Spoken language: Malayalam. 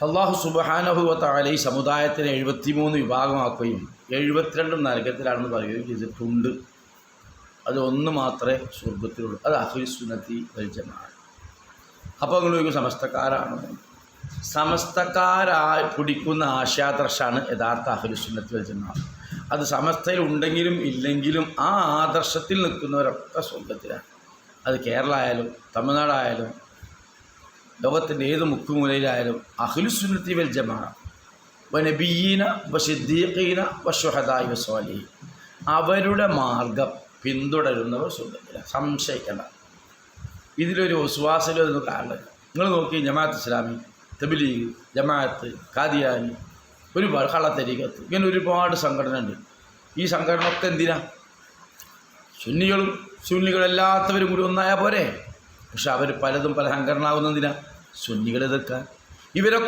അള്ളാഹു സുബ്ഹാനഹു വ തആല ഈ സമുദായത്തിനെ 73 വിഭാഗമാക്കുകയും 72 നരകത്തിലാണെന്ന് പറയുകയും ചെയ്തിട്ടുണ്ട്. അത് ഒന്ന് മാത്രമേ സ്വർഗത്തിലുള്ളൂ, അത് അഹ്ലുസ് സുന്നത്തി വൽ ജമാഅ. അപ്പോൾ നിങ്ങൾ സമസ്തക്കാരാണ്. സമസ്തക്കാരായി പിടിക്കുന്ന ആശയാദർശമാണ് യഥാർത്ഥ അഹ്ലുസ് സുന്നത്തി വൽ ജമാഅ. അത് സമസ്തയിൽ ഉണ്ടെങ്കിലും ഇല്ലെങ്കിലും ആ ആദർശത്തിൽ നിൽക്കുന്നവരൊക്കെ സ്വർഗത്തിലാണ്. അത് കേരള ആയാലും തമിഴ്നാടായാലും ലോകത്തിൻ്റെ ഏത് മുക്കുമൂലയിലായാലും അഹ്ലുസ് സുന്നത്തി വൽ ജമാഅ വനബിയ്യീന വസിദ്ദീഖീന വശുഹദാഇ വസ്വാലിഹീൻ അവരുടെ മാർഗം പിന്തുടരുന്നവർ സ്വർഗത്തിലാണ്, സംശയിക്കേണ്ട. ഇതിലൊരു വിശ്വാസമൊന്നും കാരണമില്ല. നിങ്ങൾ നോക്കി ജമാഅത്ത് ഇസ്ലാമി, തബ്ലീഗ് ജമാഅത്ത്, ഖാദിയാനി, ഒരുപാട് ഖളത്തരീഖത്ത്, ഇങ്ങനെ ഒരുപാട് സംഘടന ഉണ്ട്. ഈ സംഘടന ഒക്കെ എന്തിനാ? സുന്നികളല്ലാത്തവരും കൂടി ഒന്നായാൽ പോരെ. പക്ഷെ അവർ പലതും പല സംഘടന ആകുന്നതിനാ സുന്നികളെ എതിർക്കാൻ. ഇവരൊക്കെ